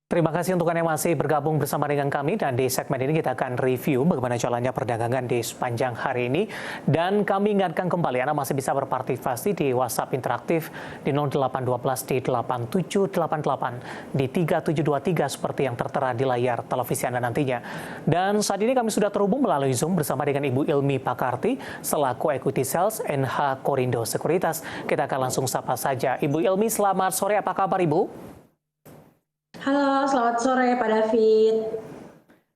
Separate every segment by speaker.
Speaker 1: Terima kasih untuk Anda yang masih bergabung bersama dengan kami, dan di segmen ini kita akan review bagaimana jalannya perdagangan di sepanjang hari ini. Dan kami ingatkan kembali, Anda masih bisa berpartisipasi di WhatsApp interaktif di 0812 di 8788 di 3723 seperti yang tertera di layar televisi Anda nantinya. Dan saat ini kami sudah terhubung melalui Zoom bersama dengan Ibu Ilmi Pakarti selaku Equity Sales NH Korindo Sekuritas. Kita akan langsung sapa saja. Ibu Ilmi, selamat sore, apa kabar Ibu?
Speaker 2: Halo, selamat sore Pak David.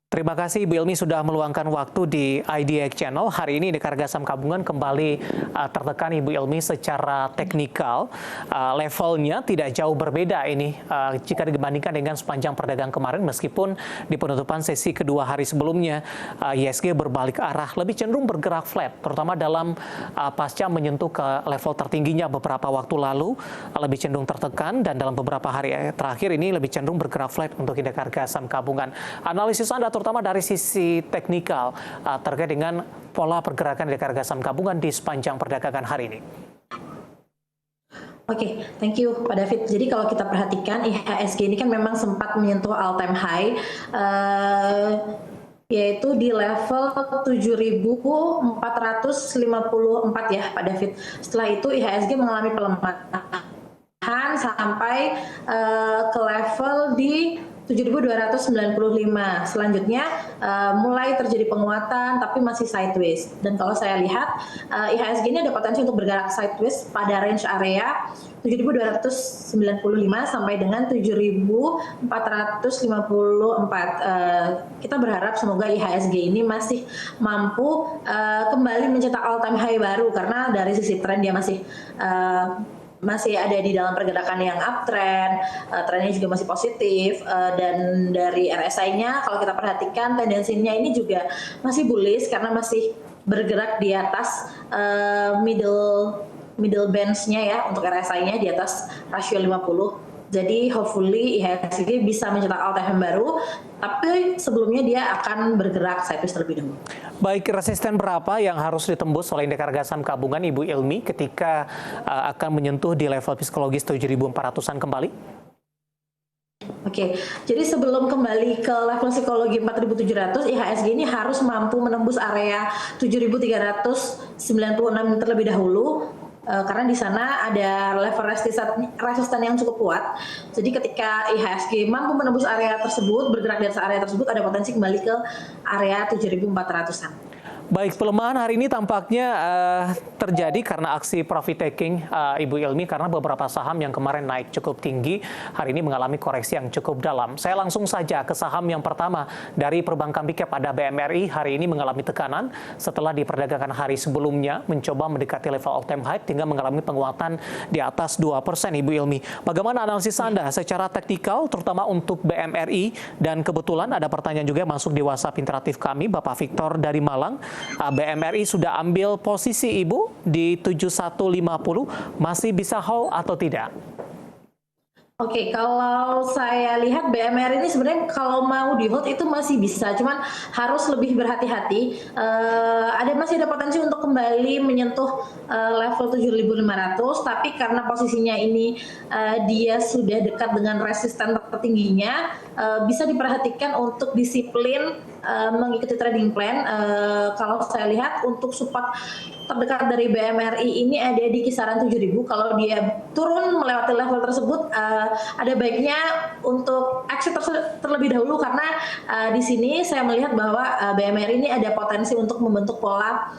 Speaker 1: Terima kasih Ibu Ilmi sudah meluangkan waktu di IDX Channel. Hari ini indeks harga saham gabungan kembali tertekan Ibu Ilmi secara teknikal. Levelnya tidak jauh berbeda ini jika dibandingkan dengan sepanjang perdagangan kemarin, meskipun di penutupan sesi kedua hari sebelumnya IHSG berbalik arah, lebih cenderung bergerak flat, terutama dalam pasca menyentuh ke level tertingginya beberapa waktu lalu, lebih cenderung tertekan, dan dalam beberapa hari terakhir ini lebih cenderung bergerak flat untuk indeks harga saham gabungan. Analisis Anda terutama dari sisi teknikal terkait dengan pola pergerakan indeks harga saham gabungan di sepanjang perdagangan hari ini.
Speaker 2: Oke, thank you Pak David. Jadi kalau kita perhatikan IHSG ini kan memang sempat menyentuh all time high, yaitu di level 7.454 ya Pak David. Setelah itu IHSG mengalami pelemahan sampai ke level di 7.295. Selanjutnya mulai terjadi penguatan tapi masih sideways. Dan kalau saya lihat IHSG ini ada potensi untuk bergerak sideways pada range area 7.295 sampai dengan 7.454. Kita berharap semoga IHSG ini masih mampu kembali mencetak all time high baru, karena dari sisi tren dia masih ada di dalam pergerakan yang uptrend, trennya juga masih positif, dan dari RSI-nya kalau kita perhatikan tendensinya ini juga masih bullish karena masih bergerak di atas middle bands-nya ya, untuk RSI-nya di atas rasio 50. Jadi hopefully IHSG bisa mencetak all time baru, tapi sebelumnya dia akan bergerak sideways terlebih dahulu.
Speaker 1: Baik, resisten berapa yang harus ditembus oleh indeks harga saham gabungan Ibu Ilmi ketika akan menyentuh di level psikologis 7.400-an kembali?
Speaker 2: Oke, jadi sebelum kembali ke level psikologi 4.700, IHSG ini harus mampu menembus area 7.396 terlebih dahulu. Karena di sana ada level resisten yang cukup kuat. Jadi ketika IHSG mampu menembus area tersebut, bergerak di atas area tersebut, ada potensi kembali ke area 7.400-an.
Speaker 1: Baik, pelemahan hari ini tampaknya terjadi karena aksi profit taking Ibu Ilmi, karena beberapa saham yang kemarin naik cukup tinggi hari ini mengalami koreksi yang cukup dalam. Saya langsung saja ke saham yang pertama dari perbankan big cap, ada BMRI. Hari ini mengalami tekanan setelah di perdagangan hari sebelumnya mencoba mendekati level all time high hingga mengalami penguatan di atas 2% Ibu Ilmi. Bagaimana analisis Anda secara teknikal terutama untuk BMRI? Dan kebetulan ada pertanyaan juga masuk di WhatsApp interaktif kami, Bapak Victor dari Malang. BMRI sudah ambil posisi Ibu di 7150, masih bisa hold atau tidak?
Speaker 2: Oke, kalau saya lihat BMR ini sebenarnya kalau mau di hold itu masih bisa, cuman harus lebih berhati-hati. Masih ada potensi untuk kembali menyentuh level 7.500, tapi karena posisinya ini dia sudah dekat dengan resisten tertingginya, bisa diperhatikan untuk disiplin mengikuti trading plan. Kalau saya lihat untuk support terdekat dari BMRI ini ada di kisaran 7.000. Kalau dia turun melewati level tersebut, ada baiknya untuk exit terlebih dahulu, karena di sini saya melihat bahwa BMRI ini ada potensi untuk membentuk pola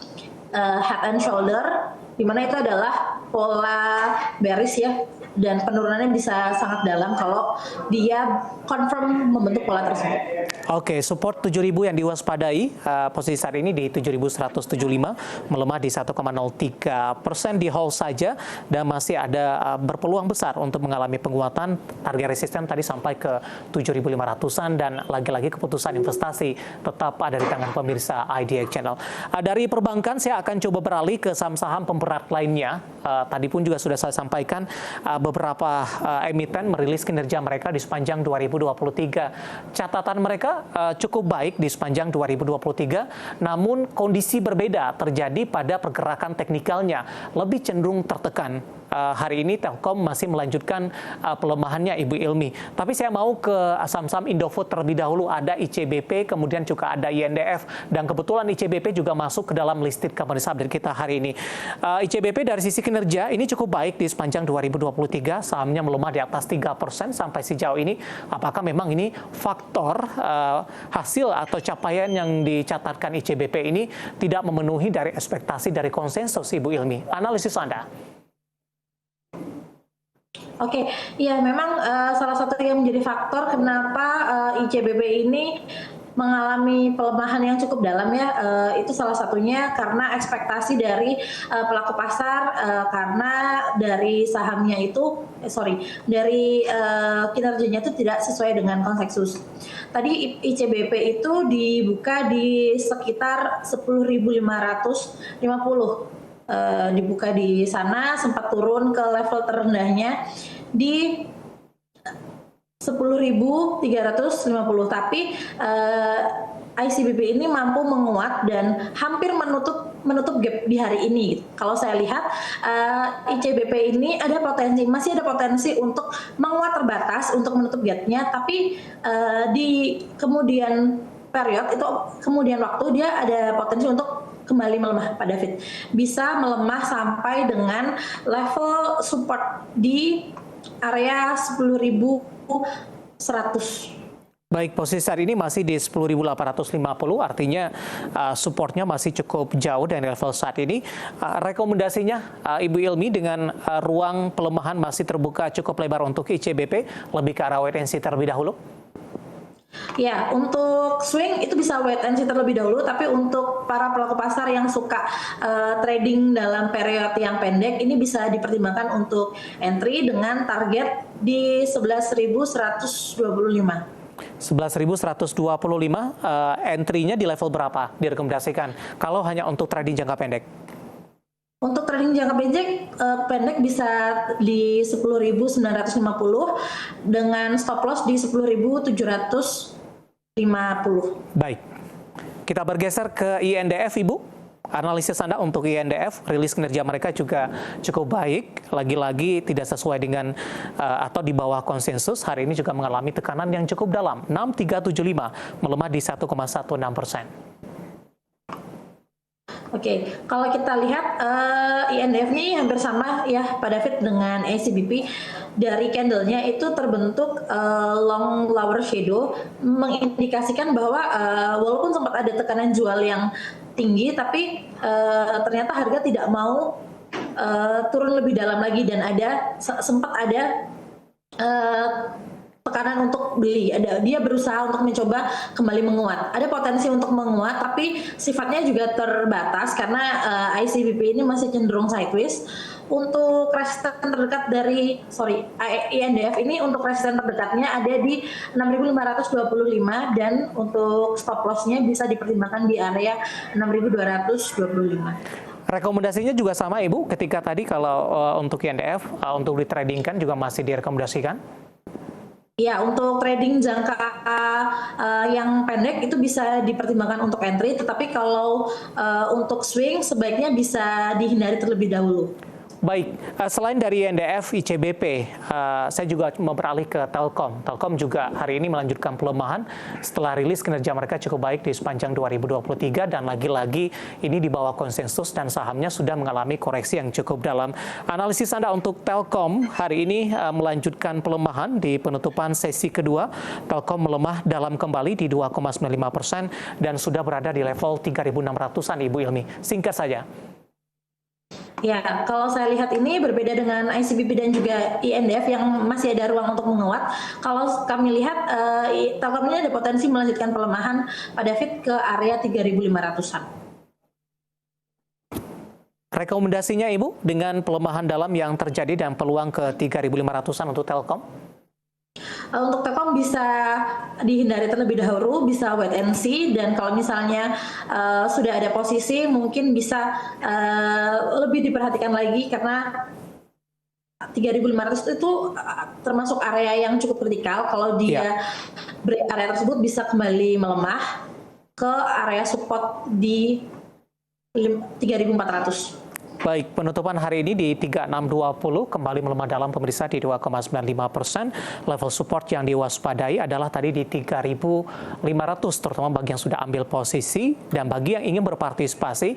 Speaker 2: head and shoulder, di mana itu adalah pola bearish ya, dan penurunannya bisa sangat dalam kalau dia confirm membentuk pola tersebut.
Speaker 1: Oke, support 7.000 yang diwaspadai, posisi saat ini di 7.175, melemah di 1,03%, di hold saja, dan masih ada berpeluang besar untuk mengalami penguatan. Target resisten tadi sampai ke 7.500-an, dan lagi-lagi keputusan investasi tetap ada di tangan pemirsa IDX Channel. Dari perbankan saya akan coba beralih ke saham-saham pemberat lainnya. Tadi pun juga sudah saya sampaikan beberapa emiten merilis kinerja mereka di sepanjang 2023. Catatan mereka cukup baik di sepanjang 2023, namun kondisi berbeda terjadi pada pergerakan teknikalnya, lebih cenderung tertekan hari ini Telkom masih melanjutkan pelemahannya, Ibu Ilmi. Tapi saya mau ke saham-saham Indofood terlebih dahulu. Ada ICBP, kemudian juga ada INDF, dan kebetulan ICBP juga masuk ke dalam listed company update kita hari ini. ICBP dari sisi kinerja ini cukup baik di sepanjang 2023, sahamnya melemah di atas 3% sampai sejauh ini. Apakah memang ini faktor hasil atau capaian yang dicatatkan ICBP ini tidak memenuhi dari ekspektasi dari konsensus, Ibu Ilmi? Analisis Anda.
Speaker 2: Oke, ya memang salah satu yang menjadi faktor kenapa ICBP ini mengalami pelemahan yang cukup dalam ya, itu salah satunya karena ekspektasi dari pelaku pasar, karena dari sahamnya itu, dari kinerjanya itu tidak sesuai dengan konsensus. Tadi ICBP itu dibuka di sekitar 10.550. Dibuka di sana, sempat turun ke level terendahnya di 10.350, tapi ICBP ini mampu menguat dan hampir menutup gap di hari ini. Kalau saya lihat ICBP ini masih ada potensi untuk menguat terbatas untuk menutup gapnya, tapi di kemudian waktu dia ada potensi untuk kembali melemah, Pak David. Bisa melemah sampai dengan level support di area 10.100.
Speaker 1: Baik, posisi hari ini masih di 10.850, artinya supportnya masih cukup jauh dari level saat ini. Rekomendasinya, Ibu Ilmi, dengan ruang pelemahan masih terbuka cukup lebar untuk ICBP, lebih ke arah wait and see terlebih dahulu?
Speaker 2: Ya, untuk swing itu bisa wait and see terlebih dahulu, tapi untuk para pelaku pasar yang suka trading dalam periode yang pendek, ini bisa dipertimbangkan untuk entry dengan target di 11.125.
Speaker 1: 11.125, entry-nya di level berapa direkomendasikan kalau hanya untuk trading jangka pendek?
Speaker 2: Untuk trading jangka pendek bisa di 10.950 dengan stop loss di 10.750.
Speaker 1: Baik, kita bergeser ke INDF, Ibu. Analisis Anda untuk INDF, rilis kinerja mereka juga cukup baik, lagi-lagi tidak sesuai dengan atau di bawah konsensus. Hari ini juga mengalami tekanan yang cukup dalam, 6375, melemah di 1,16%.
Speaker 2: Oke, kalau kita lihat INDF ini hampir sama ya Pak David dengan ICBP. Dari candlenya itu terbentuk long lower shadow, mengindikasikan bahwa walaupun sempat ada tekanan jual yang tinggi, tapi ternyata harga tidak mau turun lebih dalam lagi, dan sempat ada tekanan untuk beli. Dia berusaha untuk mencoba kembali menguat. Ada potensi untuk menguat, tapi sifatnya juga terbatas karena ICBP ini masih cenderung sideways. Untuk resisten terdekat INDF ini, untuk resisten terdekatnya ada di 6.525, dan untuk stop loss-nya bisa dipertimbangkan di area 6.225.
Speaker 1: Rekomendasinya juga sama, Ibu, ketika tadi kalau untuk INDF, untuk ditradingkan juga masih direkomendasikan?
Speaker 2: Ya, untuk trading jangka yang pendek itu bisa dipertimbangkan untuk entry, tetapi kalau untuk swing sebaiknya bisa dihindari terlebih dahulu.
Speaker 1: Baik, selain dari INDF, ICBP, saya juga mau beralih ke Telkom. Telkom juga hari ini melanjutkan pelemahan setelah rilis kinerja mereka cukup baik di sepanjang 2023, dan lagi-lagi ini di bawah konsensus dan sahamnya sudah mengalami koreksi yang cukup dalam. Analisis Anda untuk Telkom hari ini melanjutkan pelemahan di penutupan sesi kedua. Telkom melemah dalam kembali di 2,95% dan sudah berada di level 3.600-an, Ibu Ilmi. Singkat saja.
Speaker 2: Ya, kalau saya lihat ini berbeda dengan ICBP dan juga INDF yang masih ada ruang untuk menguat. Kalau kami lihat Telkom ini ada potensi melanjutkan pelemahan pada David ke area 3.500-an.
Speaker 1: Rekomendasinya, Ibu, dengan pelemahan dalam yang terjadi dan peluang ke 3.500-an untuk Telkom?
Speaker 2: Untuk Telkom bisa dihindari terlebih dahulu, bisa wait and see, dan kalau misalnya sudah ada posisi mungkin bisa lebih diperhatikan lagi, karena 3.500 itu termasuk area yang cukup kritikal. Kalau dia break area tersebut bisa kembali melemah ke area support di 3.400.
Speaker 1: Baik, penutupan hari ini di 3620 kembali melemah dalam pemirsa di 2,95%. Level support yang diwaspadai adalah tadi di 3.500, terutama bagi yang sudah ambil posisi dan bagi yang ingin berpartisipasi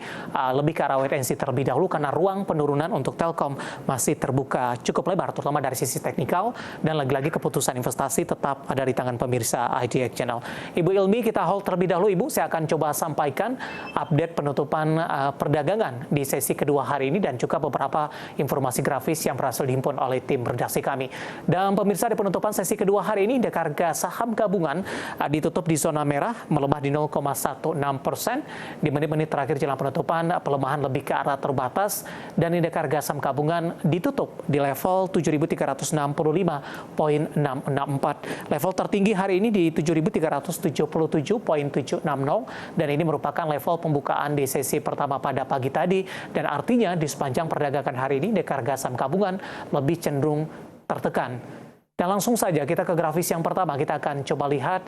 Speaker 1: lebih ke arah wait and see terlebih dahulu karena ruang penurunan untuk Telkom masih terbuka cukup lebar, terutama dari sisi teknikal dan lagi-lagi keputusan investasi tetap ada di tangan pemirsa IDX Channel. Ibu Ilmi, kita hold terlebih dahulu, Ibu. Saya akan coba sampaikan update penutupan perdagangan di sesi kedua hari ini dan juga beberapa informasi grafis yang berhasil dihimpun oleh tim redaksi kami. Dan pemirsa, di penutupan sesi kedua hari ini, indeks harga saham gabungan ditutup di zona merah, melemah di 0,16%. Di menit-menit terakhir jelang penutupan, pelemahan lebih ke arah terbatas dan indeks harga saham gabungan ditutup di level 7.365,664. Level tertinggi hari ini di 7.377,760 dan ini merupakan level pembukaan di sesi pertama pada pagi tadi dan artinya di sepanjang perdagangan hari ini indeks harga saham gabungan lebih cenderung tertekan. Dan langsung saja kita ke grafis yang pertama, kita akan coba lihat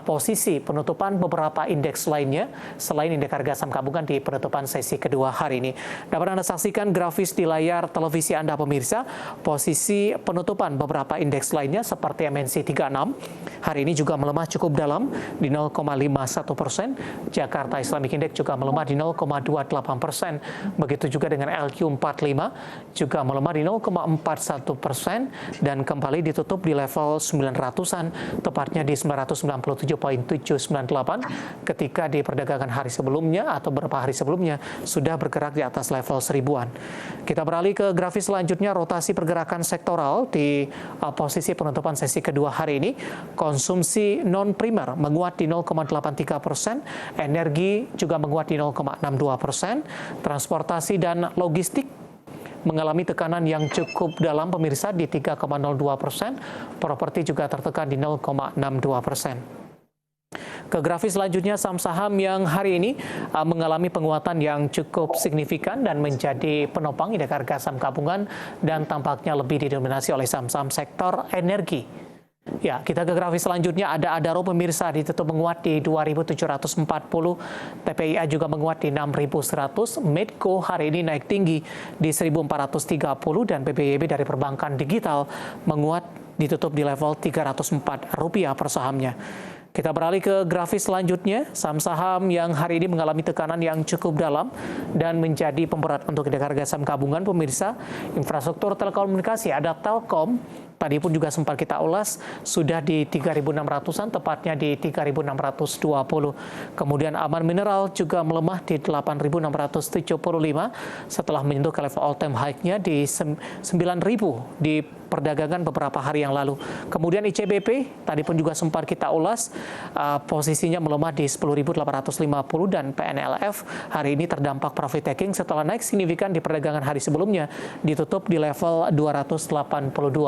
Speaker 1: posisi penutupan beberapa indeks lainnya selain indeks harga saham gabungan di penutupan sesi kedua hari ini. Dapat Anda saksikan grafis di layar televisi Anda pemirsa, posisi penutupan beberapa indeks lainnya seperti MNC 36 hari ini juga melemah cukup dalam di 0,51%. Jakarta Islamic Index juga melemah di 0,28%. Begitu juga dengan LQ45 juga melemah di 0,41% dan kembali ditutup di level 900-an, tepatnya di 997,798 ketika di perdagangan hari sebelumnya atau beberapa hari sebelumnya sudah bergerak di atas level 1000-an. Kita beralih ke grafis selanjutnya, rotasi pergerakan sektoral di posisi penutupan sesi kedua hari ini. Konsumsi non-primer menguat di 0,83%, energi juga menguat di 0,62%, transportasi dan logistik mengalami tekanan yang cukup dalam pemirsa di 3,02%, properti juga tertekan di 0,62%. Ke grafis selanjutnya, saham-saham yang hari ini mengalami penguatan yang cukup signifikan dan menjadi penopang indeks harga saham gabungan dan tampaknya lebih didominasi oleh saham-saham sektor energi. Ya, kita ke grafis selanjutnya, ada Adaro pemirsa ditutup menguat di 2.740, TPIA juga menguat di 6.100, Medco hari ini naik tinggi di 1.430 dan PBYB dari perbankan digital menguat ditutup di level Rp304 per sahamnya. Kita beralih ke grafis selanjutnya, saham-saham yang hari ini mengalami tekanan yang cukup dalam dan menjadi pemberat untuk indeks harga saham gabungan pemirsa. Infrastruktur telekomunikasi, ada Telkom, tadi pun juga sempat kita ulas, sudah di 3.600-an, tepatnya di 3.620. Kemudian Aman Mineral juga melemah di 8.675 setelah menyentuh ke level all time high-nya di 9.000 di perdagangan beberapa hari yang lalu. Kemudian ICBP, tadi pun juga sempat kita ulas, posisinya melemah di 10.850 dan PNLF hari ini terdampak profit taking setelah naik signifikan di perdagangan hari sebelumnya, ditutup di level Rp282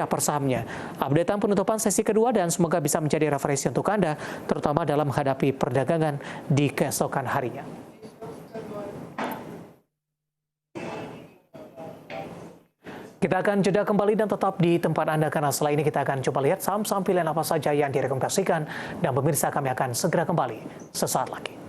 Speaker 1: per sahamnya. Updatean penutupan sesi kedua dan semoga bisa menjadi referensi untuk Anda, terutama dalam menghadapi perdagangan di keesokan harinya. Kita akan jeda kembali dan tetap di tempat Anda karena setelah ini kita akan coba lihat saham-saham pilihan apa saja yang direkomendasikan dan pemirsa kami akan segera kembali sesaat lagi.